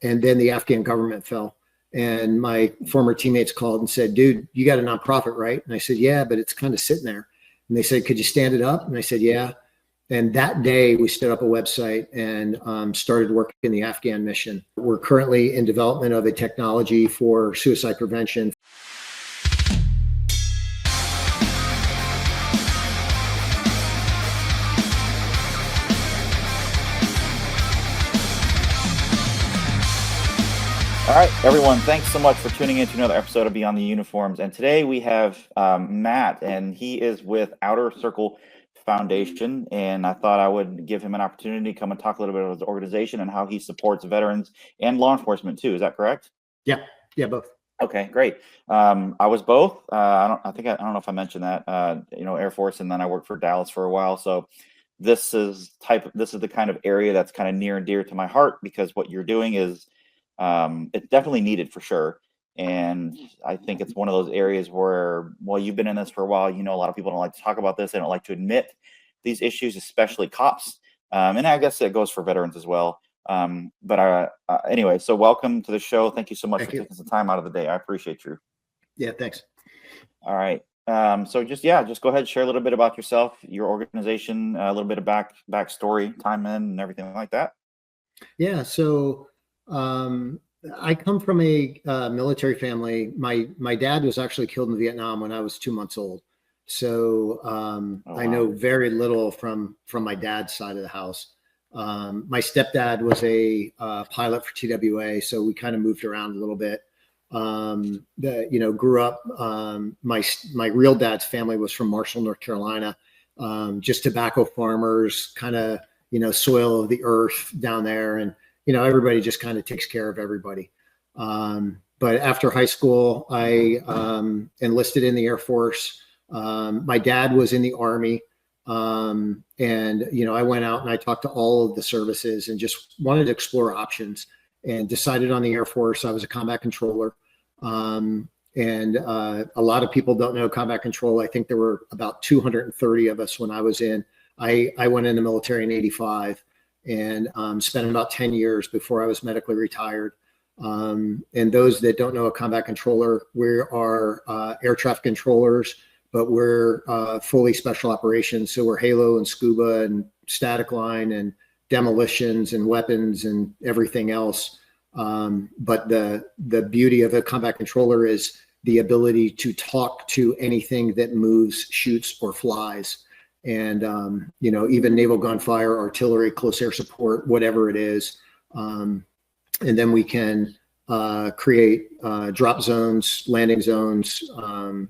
and then the Afghan government fell. And my former teammates called and said, dude, you got a nonprofit, right? And I said, yeah, but it's kind of sitting there. And they said, could you stand it up? And I said, yeah. And that day we stood up a website and started working in the Afghan mission. We're currently in development of a technology for suicide prevention. All right, everyone, thanks so much for tuning in to another episode of Beyond the Uniforms. And today we have Matt, and he is with Outer Circle Foundation. And I thought I would give him an opportunity to come and talk a little bit about his organization and how he supports veterans and law enforcement too. Is that correct? Yeah, both. Okay, great. I was both. I don't know if I mentioned that. Air Force, and then I worked for Dallas for a while. So this is the kind of area that's kind of near and dear to my heart, because what you're doing is it's definitely needed for sure. And I think it's one of those areas where, well, you've been in this for a while, a lot of people don't like to talk about this. They don't like to admit these issues, especially cops. And I guess it goes for veterans as well. Anyway, so welcome to the show. Thank you so much for taking some time out of the day. I appreciate you. Yeah, thanks. All right. So just go ahead, share a little bit about yourself, your organization, a little bit of backstory, time in, and everything like that. Yeah. So, I come from a military family. My dad was actually killed in Vietnam when I was 2 months old. So wow. I know very little from my dad's side of the house. My stepdad was a pilot for TWA, so we kind of moved around a little bit. Grew up. My real dad's family was from Marshall, North Carolina. Just tobacco farmers, kind of soil of the earth down there, and everybody just kind of takes care of everybody. But after high school, I enlisted in the Air Force. My dad was in the Army. And I went out and I talked to all of the services and just wanted to explore options, and decided on the Air Force. I was a combat controller. A lot of people don't know combat control. I think there were about 230 of us when I was in. I went in the military in '85. And spent about 10 years before I was medically retired. And those that don't know a combat controller, we are air traffic controllers, but we're fully special operations. So we're Halo and Scuba and static line and demolitions and weapons and everything else. But the beauty of a combat controller is the ability to talk to anything that moves, shoots, or flies. And, even naval gunfire, artillery, close air support, whatever it is. And then we can create drop zones, landing zones,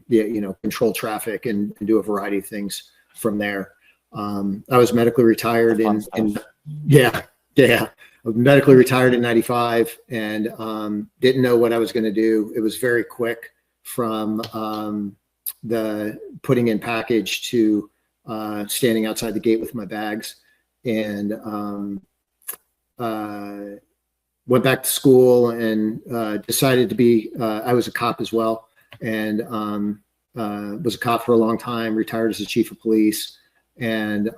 control traffic and do a variety of things from there. I was medically retired I was medically retired in '95 and didn't know what I was going to do. It was very quick from the putting in package to standing outside the gate with my bags, and went back to school and decided to be, I was a cop as well, and was a cop for a long time, retired as a chief of police, and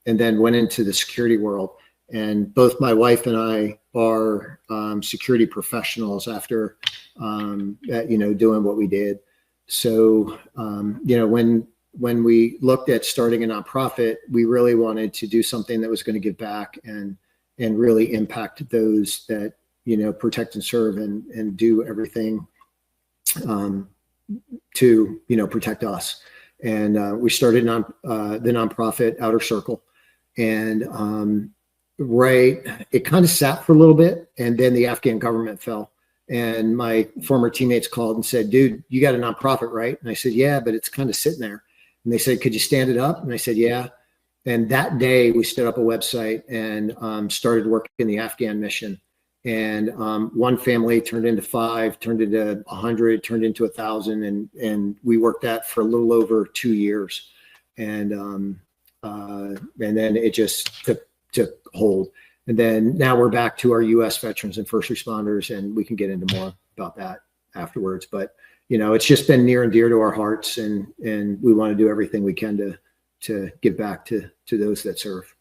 then went into the security world. And both my wife and I are security professionals after, doing what we did. So, when we looked at starting a nonprofit, we really wanted to do something that was going to give back and really impact those that, protect and serve and do everything to, protect us. And we started the nonprofit Outer Circle. And it kind of sat for a little bit, and then the Afghan government fell. And my former teammates called and said, dude, you got a nonprofit, right? And I said, yeah, but it's kind of sitting there. And they said, could you stand it up? And I said, yeah. And that day we stood up a website and started working in the Afghan mission. And one family turned into 5, turned into 100, turned into 1,000. And we worked that for a little over 2 years. And then it just took hold. And then now we're back to our U.S. veterans and first responders, and we can get into more about that afterwards. But it's just been near and dear to our hearts, and we want to do everything we can to give back to those that serve.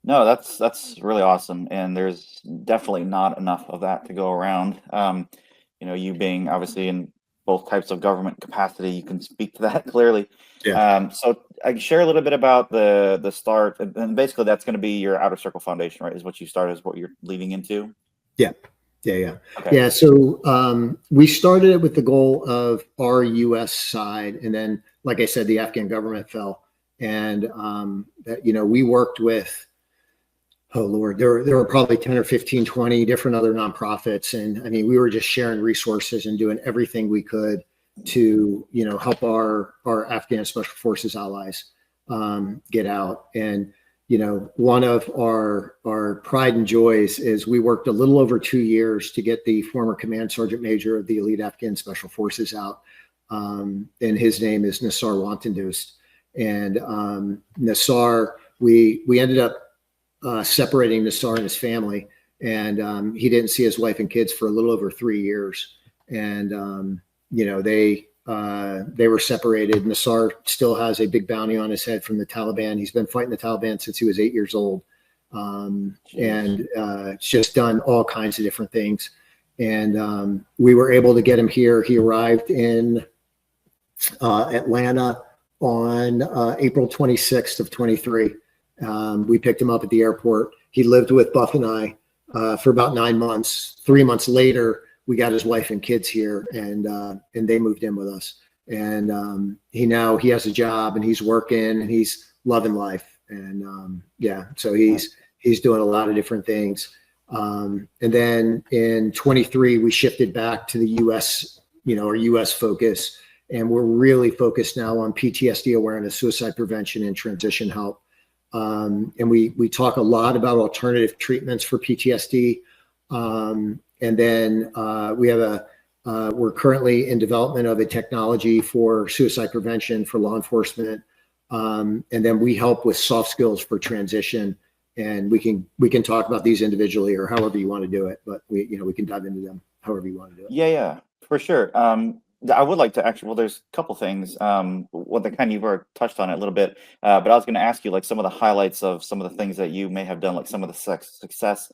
No, that's really awesome, and there's definitely not enough of that to go around. You being obviously in both types of government capacity, you can speak to that clearly. Yeah. So I can share a little bit about the start, and basically that's going to be your Outer Circle Foundation, right? Is what you started, is what you're leading into. Yeah. Yeah. Okay. Yeah. So we started it with the goal of our U.S. side, and then, like I said, the Afghan government fell, and we worked with, oh Lord, there were probably 10 or 15, 20 different other nonprofits, and I mean, we were just sharing resources and doing everything we could to help our Afghan Special Forces allies get out. And one of our pride and joys is we worked a little over 2 years to get the former command sergeant major of the elite Afghan Special Forces out. And his name is Nassar Wantandost. And Nassar, we ended up separating Nassar and his family. And he didn't see his wife and kids for a little over 3 years. And, they were separated. Nassar still has a big bounty on his head from the Taliban. He's been fighting the Taliban since he was 8 years old. It's just done all kinds of different things. And we were able to get him here. He arrived in Atlanta on April 26th of 23. We picked him up at the airport. He lived with Buff and I for about 9 months. 3 months later, we got his wife and kids here, and they moved in with us. And he has a job, and he's working, and he's loving life. And so he's doing a lot of different things. And then in 23, we shifted back to the U.S., our U.S. focus, and we're really focused now on PTSD awareness, suicide prevention, and transition help. And we talk a lot about alternative treatments for PTSD. And then we have we're currently in development of a technology for suicide prevention for law enforcement. And then we help with soft skills for transition. And we can talk about these individually or however you want to do it, but we can dive into them however you want to do it. Yeah, for sure. I would like to actually, well, there's a couple things. What the kind you've already touched on it a little bit, but I was going to ask you like some of the highlights of some of the things that you may have done, like some of the success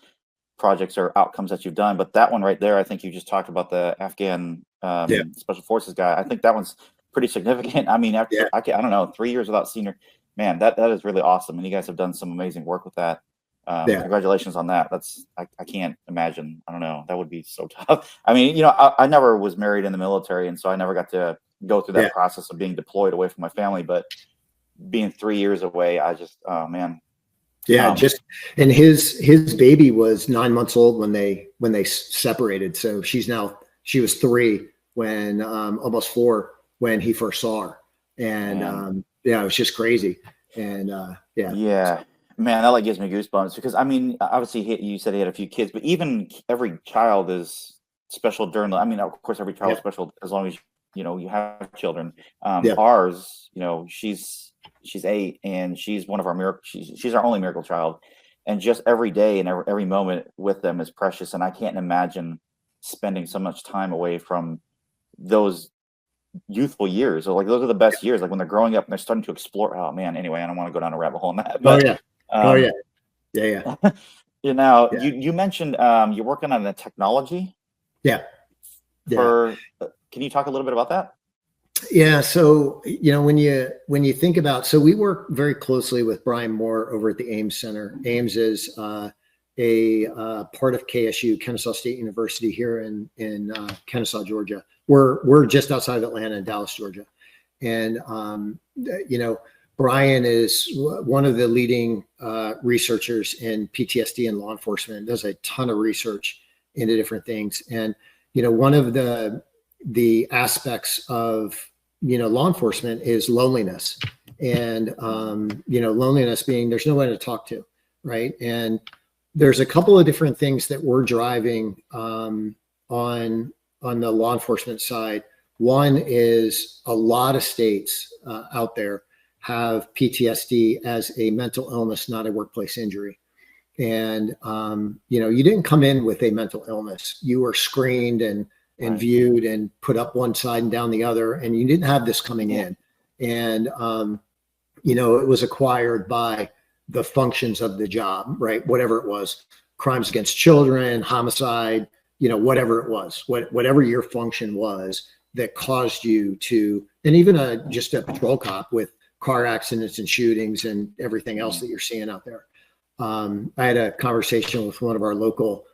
projects or outcomes that you've done. But that one right there, I think you just talked about the Afghan Special Forces guy. I think that one's pretty significant. I mean, after I don't know, 3 years without senior, man, that is really awesome. And you guys have done some amazing work with that. Congratulations on that. I can't imagine. I don't know. That would be so tough. I mean, I never was married in the military, and so I never got to go through that process of being deployed away from my family. But being 3 years away, I just, oh man. Yeah, and his baby was 9 months old when they separated. So she was 3 when almost 4 when he first saw her, and it was just crazy. And man, that like gives me goosebumps because I mean, obviously you said he had a few kids, but even every child is special during. I mean, of course, every child is special as long as you have children. Ours, she's 8 and she's one of our miracle. She's our only miracle child, and just every day and every moment with them is precious. And I can't imagine spending so much time away from those youthful years. So like those are the best years, like when they're growing up and they're starting to explore. Oh man, anyway, I don't want to go down a rabbit hole on that. But, you mentioned you're working on the technology. Can you talk a little bit about that? Yeah. So, when you think about, so we work very closely with Brian Moore over at the Ames Center. Ames is a part of KSU, Kennesaw State University here in Kennesaw, Georgia. We're just outside of Atlanta in Dallas, Georgia. And, Brian is one of the leading researchers in PTSD and law enforcement, does a ton of research into different things. And, one of the aspects of, law enforcement is loneliness. And, loneliness being there's no one to talk to, right? And there's a couple of different things that we're driving on the law enforcement side. One is a lot of states out there have PTSD as a mental illness, not a workplace injury. And, you didn't come in with a mental illness. You were screened and viewed and put up one side and down the other, and you didn't have this coming in. And, it was acquired by the functions of the job, right? Whatever it was, crimes against children, homicide, whatever it was, whatever your function was that caused you to, and even just a patrol cop with car accidents and shootings and everything else that you're seeing out there. I had a conversation with one of our local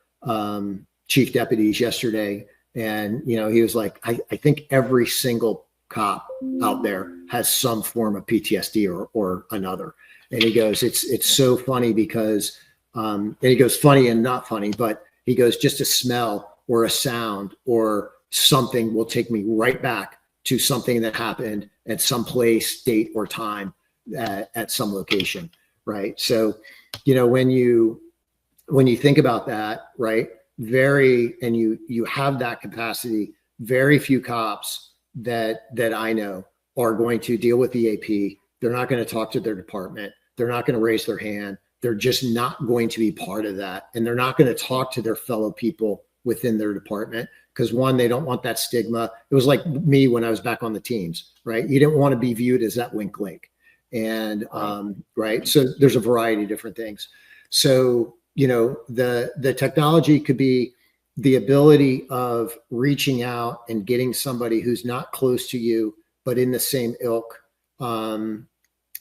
chief deputies yesterday, and he was like, I think every single cop out there has some form of PTSD or another. And he goes, it's so funny because, and he goes, funny and not funny, but he goes, just a smell or a sound or something will take me right back to something that happened at some place, date, or time at some location, right? So, when you think about that, right, and you have that capacity, very few cops that I know are going to deal with EAP. They're not going to talk to their department. They're not going to raise their hand. They're just not going to be part of that. And they're not going to talk to their fellow people within their department because, one, they don't want that stigma. It was like me when I was back on the teams, right? You didn't want to be viewed as that wink link. And right. So there's a variety of different things. So, the technology could be the ability of reaching out and getting somebody who's not close to you, but in the same ilk, in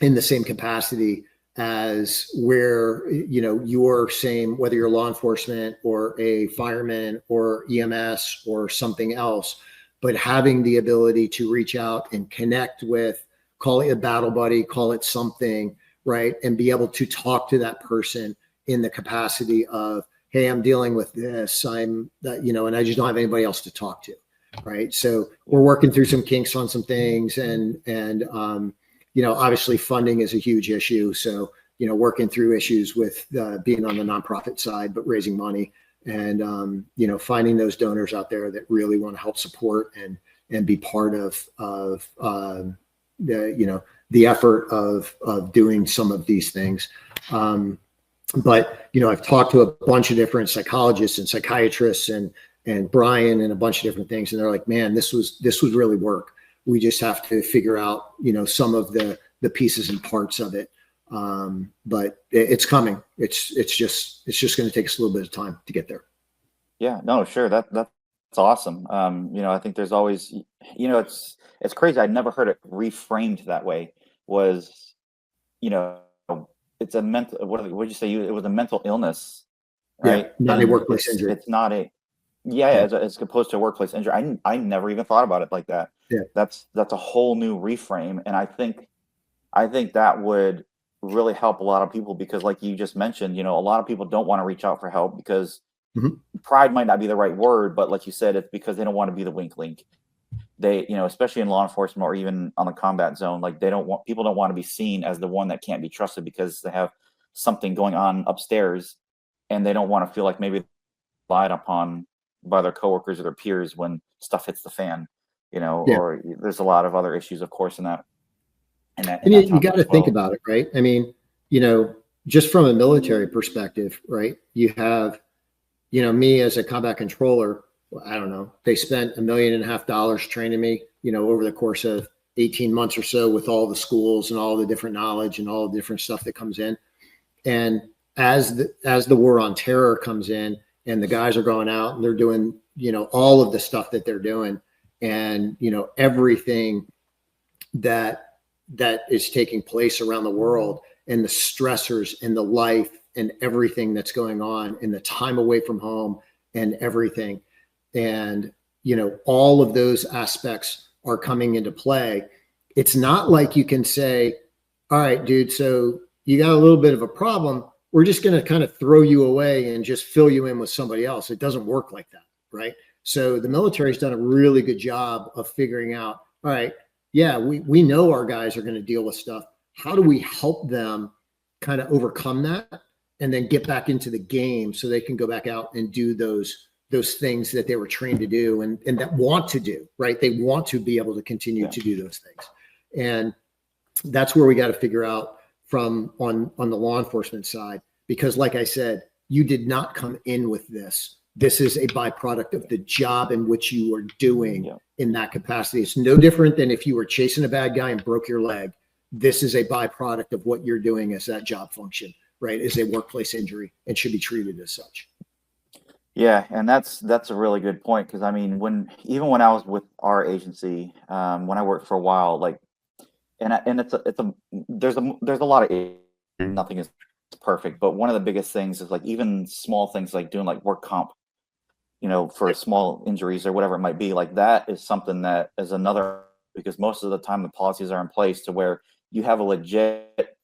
the same capacity as where, you're same, whether you're law enforcement or a fireman or EMS or something else, but having the ability to reach out and connect with, call it a battle buddy, call it something, right? And be able to talk to that person in the capacity of, hey, I'm dealing with this, and I just don't have anybody else to talk to, right? So we're working through some kinks on some things, and obviously funding is a huge issue. So, working through issues with being on the nonprofit side, but raising money and, finding those donors out there that really want to help support and be part of the effort of doing some of these things. But, I've talked to a bunch of different psychologists and psychiatrists and Brian and a bunch of different things. And they're like, man, this was really work. We just have to figure out, some of the pieces and parts of it. But it's coming. It's just going to take us a little bit of time to get there. Yeah, no, sure. That's awesome. I think there's always, it's crazy. I'd never heard it reframed that way. Was, it's a mental, what did you say? It was a mental illness, right? Yeah, not a workplace injury. It's not as opposed to a workplace injury. I never even thought about it like that. Yeah. That's a whole new reframe. And I think that would really help a lot of people because, like you just mentioned, a lot of people don't want to reach out for help because pride might not be the right word, but like you said, it's because they don't want to be the wink link. They, especially in law enforcement or even on the combat zone, like people don't want to be seen as the one that can't be trusted because they have something going on upstairs and they don't want to feel like maybe relied upon by their coworkers or their peers when stuff hits the fan, or there's a lot of other issues, of course, in that. And you got to think about it, right? I mean, just from a military perspective, right? You have, me as a combat controller, I don't know, they spent $1.5 million training me, over the course of 18 months or so with all the schools and all the different knowledge and all the different stuff that comes in. And as the war on terror comes in and the guys are going out and they're doing, all of the stuff that they're doing and, everything that is taking place around the world and the stressors and the life and everything that's going on and the time away from home and everything. And, all of those aspects are coming into play. It's not like you can say, all right, dude, so you got a little bit of a problem. We're just going to kind of throw you away and just fill you in with somebody else. It doesn't work like that, right? So the military's done a really good job of figuring out, all right, yeah, we know our guys are going to deal with stuff. How do we help them kind of overcome that and then get back into the game so they can go back out and do those things that they were trained to do and that want to do, right? They want to be able to continue to do those things. And that's where we got to figure out from on the law enforcement side, because like I said, you did not come in with this. This is a byproduct of the job in which you are doing in that capacity. It's no different than if you were chasing a bad guy and broke your leg. this is a byproduct of what you're doing as that job function, right? Is a workplace injury and should be treated as such. Yeah, and that's a really good point, because I mean, even when I was with our agency, when I worked for a while, like, and there's a lot of nothing is perfect, but one of the biggest things is like even small things like doing like work comp, for small injuries or whatever it might be. Like that is something that is another, because most of the time the policies are in place to where you have a legit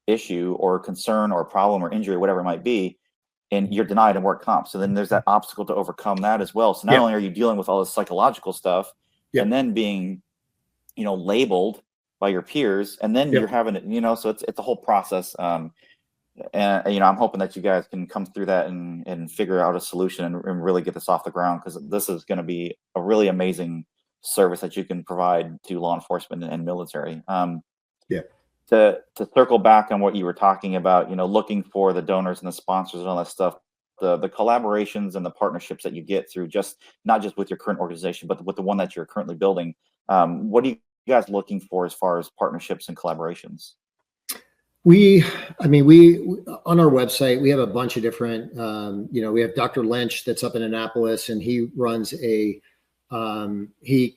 issue or concern or problem or injury, whatever it might be, and you're denied in work comp. So then there's that obstacle to overcome that as well. So not only are you dealing with all this psychological stuff, and then being, labeled by your peers, and then you're having it, so it's a whole process. And I'm hoping that you guys can come through that and figure out a solution and really get this off the ground, because this is going to be a really amazing service that you can provide to law enforcement and military. To circle back on what you were talking about, looking for the donors and the sponsors and all that stuff, the collaborations and the partnerships that you get through not just with your current organization, but with the one that you're currently building. What are you guys looking for as far as partnerships and collaborations? We on our website, we have a bunch of different, we have Dr. Lynch that's up in Annapolis, and he runs he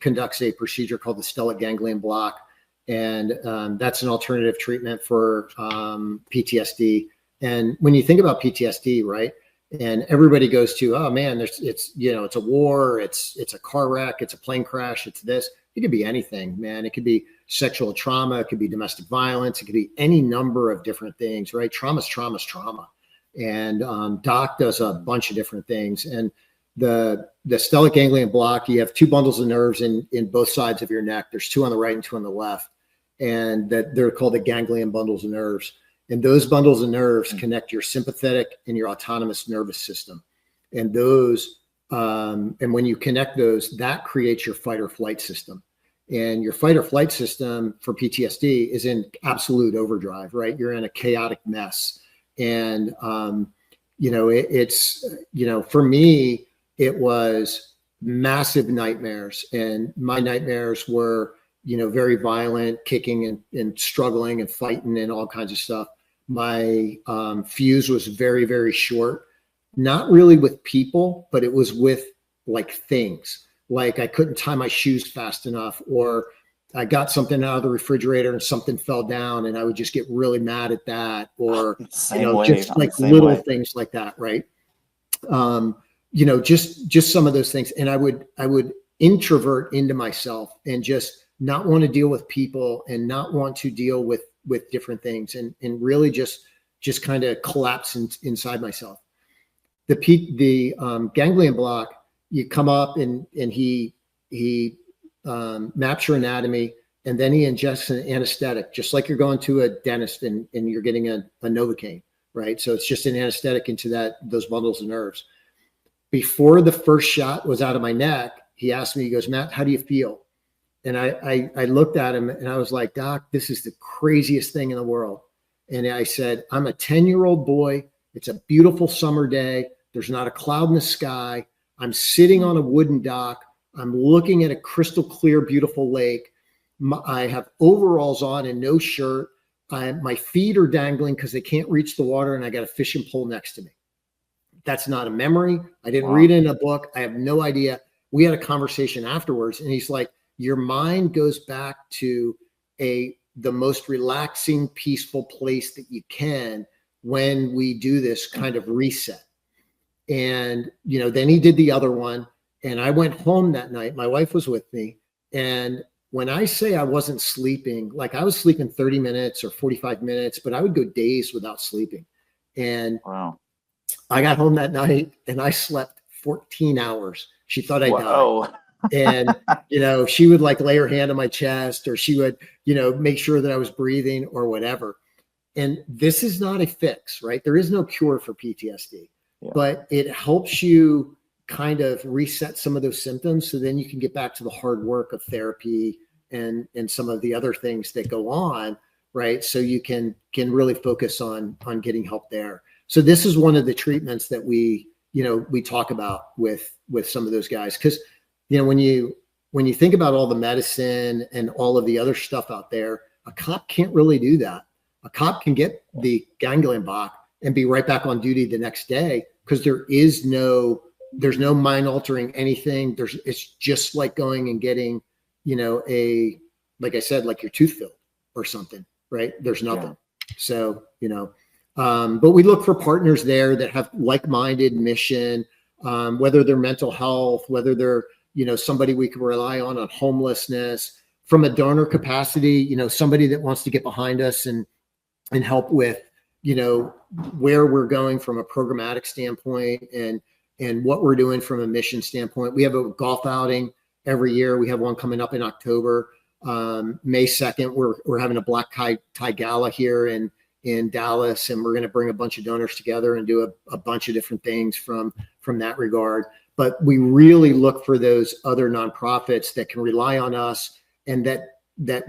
conducts a procedure called the stellate ganglion block. And that's an alternative treatment for PTSD. And when you think about PTSD, right, and everybody goes to, oh man, it's a war, it's a car wreck, it's a plane crash, it's this. It could be anything, man. It could be sexual trauma, it could be domestic violence, it could be any number of different things, right? Trauma's trauma. And Doc does a bunch of different things. And the stellate ganglion block, you have two bundles of nerves in both sides of your neck. There's two on the right and two on the left. And that they're called the ganglion bundles of nerves. And those bundles of nerves connect your sympathetic and your autonomous nervous system. And and when you connect those, that creates your fight or flight system. And your fight or flight system for PTSD is in absolute overdrive, right? You're in a chaotic mess. And, for me, it was massive nightmares. And my nightmares were, very violent, kicking and struggling and fighting and all kinds of stuff. My fuse was very, very short, not really with people, but it was with like things. Like I couldn't tie my shoes fast enough, or I got something out of the refrigerator and something fell down and I would just get really mad at that, or, just like little things like that. Right. Just some of those things. And I would introvert into myself and just not want to deal with people and not want to deal with different things, and really just kind of collapse inside myself. The ganglion block, you come up and he maps your anatomy, and then he ingests an anesthetic, just like you're going to a dentist and you're getting a Novocaine, right? So it's just an anesthetic into those bundles of nerves. Before the first shot was out of my neck, he asked me, he goes, Matt, how do you feel? And I looked at him and I was like, Doc, this is the craziest thing in the world. And I said, I'm a 10-year-old boy. It's a beautiful summer day. There's not a cloud in the sky. I'm sitting on a wooden dock. I'm looking at a crystal clear, beautiful lake. I have overalls on and no shirt. My feet are dangling because they can't reach the water, and I got a fishing pole next to me. That's not a memory. I didn't read it in a book. I have no idea. We had a conversation afterwards, and he's like, your mind goes back to the most relaxing, peaceful place that you can when we do this kind of reset. And, then he did the other one, and I went home that night. My wife was with me. And when I say I wasn't sleeping, like I was sleeping 30 minutes or 45 minutes, but I would go days without sleeping. And I got home that night and I slept 14 hours. She thought I died. And, she would like lay her hand on my chest, or she would, make sure that I was breathing or whatever. And this is not a fix, right? There is no cure for PTSD, but it helps you kind of reset some of those symptoms. So then you can get back to the hard work of therapy and some of the other things that go on, right? So you can really focus on getting help there. So this is one of the treatments that we talk about with some of those guys. Cause when you think about all the medicine and all of the other stuff out there, A cop can't really do that. A cop can get the ganglion block and be right back on duty the next day, because there's no mind altering anything. It's just like going and getting, like I said, like your tooth filled or something, right? There's nothing. Yeah. So, but we look for partners there that have like-minded mission, whether they're mental health, whether they're, somebody we can rely on homelessness. From a donor capacity, somebody that wants to get behind us and help with, where we're going from a programmatic standpoint and what we're doing from a mission standpoint. We have a golf outing every year. We have one coming up in October. May 2nd, we're having a black tie gala here in Dallas, and we're going to bring a bunch of donors together and do a bunch of different things from that regard. But we really look for those other nonprofits that can rely on us, and that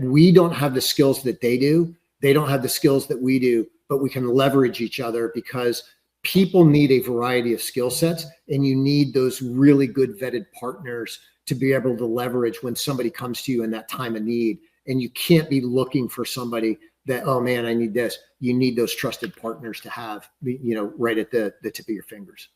we don't have the skills that they do. They don't have the skills that we do, but we can leverage each other, because people need a variety of skill sets, and you need those really good vetted partners to be able to leverage when somebody comes to you in that time of need. And you can't be looking for somebody that, oh man, I need this. You need those trusted partners to have, right at the tip of your fingers.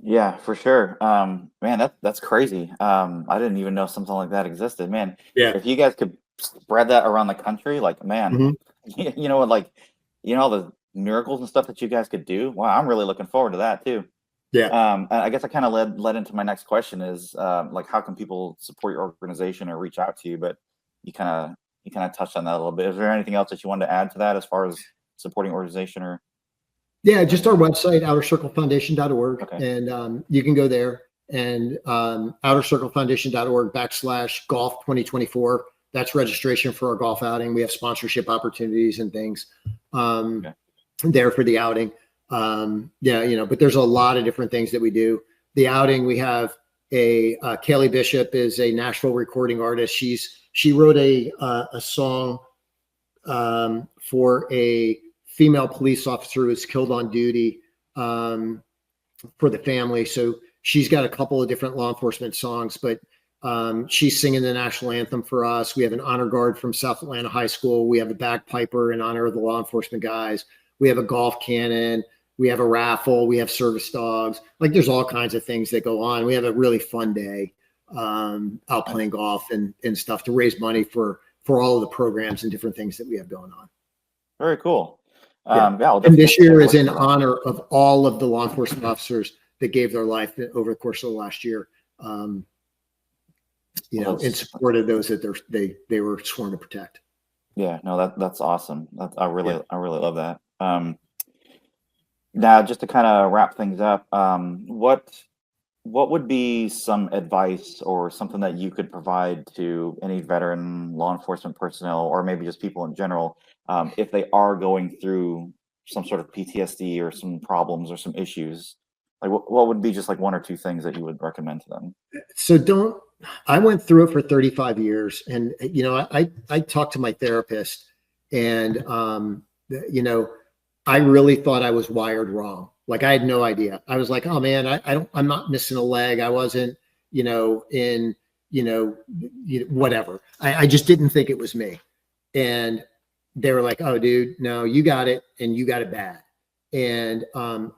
Yeah, for sure. Man, that's crazy. I didn't even know something like that existed, man. Yeah. If you guys could spread that around the country, like, man, all the miracles and stuff that you guys could do. Wow, I'm really looking forward to that too. Yeah. I guess I kind of led into my next question is, like, how can people support your organization or reach out to you? But you kind of touched on that a little bit. Is there anything else that you wanted to add to that as far as supporting organization or? Yeah, just our website, outercirclefoundation.org. Okay. And you can go there, and outercirclefoundation.org/golf 2024. That's registration for our golf outing. We have sponsorship opportunities and things there for the outing. But there's a lot of different things that we do. The outing, we have Kaylee Bishop is a Nashville recording artist. She wrote a song for a female police officer who was killed on duty for the family. So she's got a couple of different law enforcement songs, but she's singing the national anthem for us. We have an honor guard from South Atlanta High School. We have a bagpiper in honor of the law enforcement guys. We have a golf cannon. We have a raffle. We have service dogs. Like, there's all kinds of things that go on. We have a really fun day out playing golf and stuff to raise money for all of the programs and different things that we have going on. Very cool. And this year is in honor of all of the law enforcement officers that gave their life over the course of the last year, in support of those that they were sworn to protect. Yeah, no, that's awesome. I really love that. Now, just to kind of wrap things up, what would be some advice or something that you could provide to any veteran law enforcement personnel, or maybe just people in general, if they are going through some sort of PTSD or some problems or some issues? Like, what would be just like one or two things that you would recommend to them? So I went through it for 35 years, and I talked to my therapist, and I really thought I was wired wrong. Like, I had no idea. I was like, oh man, I'm not missing a leg. I wasn't, whatever. I just didn't think it was me. And they were like, oh dude, no, you got it. And you got it bad. And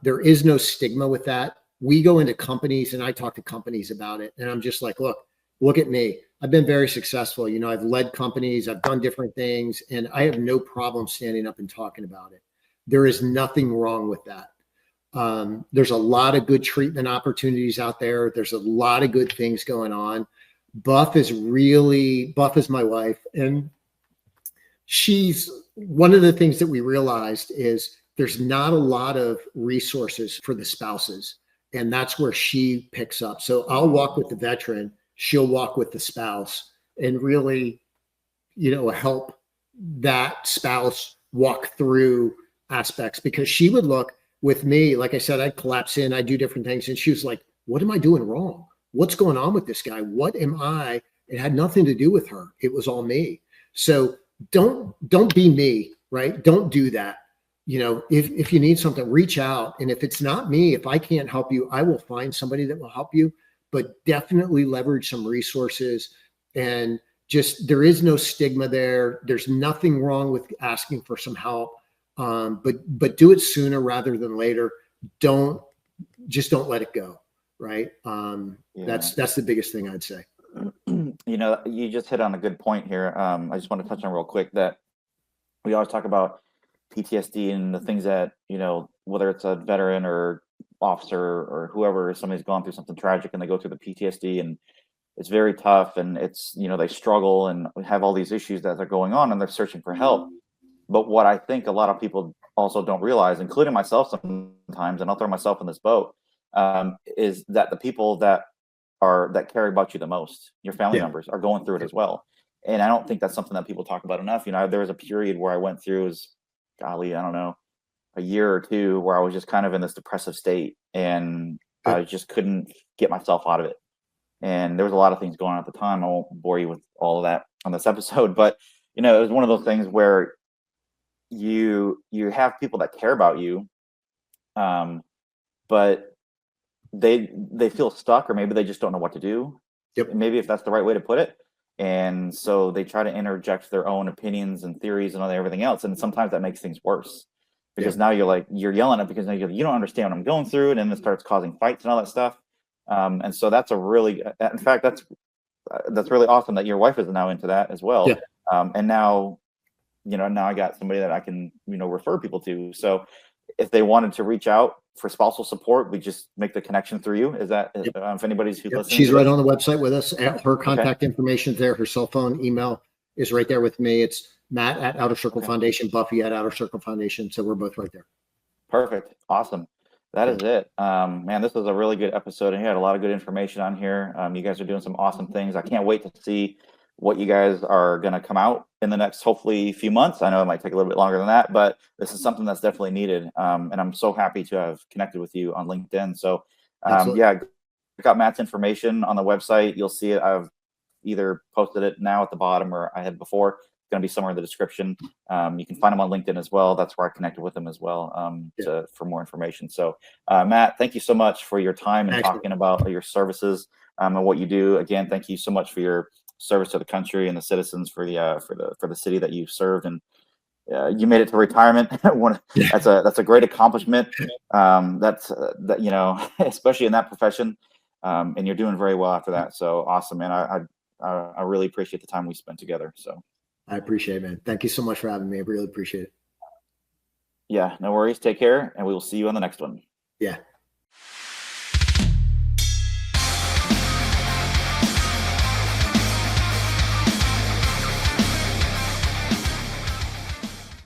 there is no stigma with that. We go into companies and I talk to companies about it. And I'm just like, look at me. I've been very successful. I've led companies, I've done different things, and I have no problem standing up and talking about it. There is nothing wrong with that. There's a lot of good treatment opportunities out there. There's a lot of good things going on. Buff is my wife. And she's one of the things that we realized is there's not a lot of resources for the spouses. And that's where she picks up. So I'll walk with the veteran, she'll walk with the spouse, and really, help that spouse walk through aspects, because she would look with me, like I said, I'd collapse in, I'd do different things. And she was like, what am I doing wrong? What's going on with this guy? What am I? It had nothing to do with her. It was all me. So don't be me, right? Don't do that. If you need something, reach out. And if it's not me, if I can't help you, I will find somebody that will help you, but definitely leverage some resources and there is no stigma there. There's nothing wrong with asking for some help. But do it sooner rather than later. Don't let it go. Right. That's the biggest thing I'd say. You just hit on a good point here. I just want to touch on real quick that we always talk about PTSD and the things that, whether it's a veteran or officer or whoever, somebody's gone through something tragic and they go through the PTSD, and it's very tough, and it's, they struggle and have all these issues that are going on and they're searching for help. But what I think a lot of people also don't realize, including myself sometimes, and I'll throw myself in this boat, is that the people that care about you the most, your family members, are going through it as well. And I don't think that's something that people talk about enough. There was a period where I went through, golly, I don't know, a year or two, where I was just kind of in this depressive state, and I just couldn't get myself out of it. And there was a lot of things going on at the time. I won't bore you with all of that on this episode, but it was one of those things where you have people that care about you, but they feel stuck, or maybe they just don't know what to do. Maybe, if that's the right way to put it. And so they try to interject their own opinions and theories and everything else. And sometimes that makes things worse, because now you're yelling at, because now you don't understand what I'm going through. And then it starts causing fights and all that stuff. And so that's in fact, that's really awesome that your wife is now into that as well. And now, now I got somebody that I can, refer people to. So if they wanted to reach out for spousal support, we just make the connection through you. Is that, if anybody's who's listening? She's right on the website with us. Her contact information is there. Her cell phone, email is right there with me. It's Matt at Outer Circle Foundation, Buffy at Outer Circle Foundation. So we're both right there. Perfect. Awesome. That is it. Man, this was a really good episode, and you had a lot of good information on here. You guys are doing some awesome things. I can't wait to see what you guys are going to come out in the next, hopefully, few months. I know it might take a little bit longer than that, but this is something that's definitely needed. And I'm so happy to have connected with you on LinkedIn. So check out Matt's information on the website. You'll see it. I've either posted it now at the bottom, or I had before. It's going to be somewhere in the description. You can find him on LinkedIn as well. That's where I connected with him as well, for more information. So Matt, thank you so much for your time and talking about your services and what you do. Again, thank you so much for your service to the country and the citizens, for the city that you served, and you made it to retirement. That's a great accomplishment. Especially in that profession, and you're doing very well after that. So awesome, man. I really appreciate the time we spent together. So I appreciate it, man. Thank you so much for having me. I really appreciate it. Yeah, no worries. Take care, and we will see you on the next one. Yeah.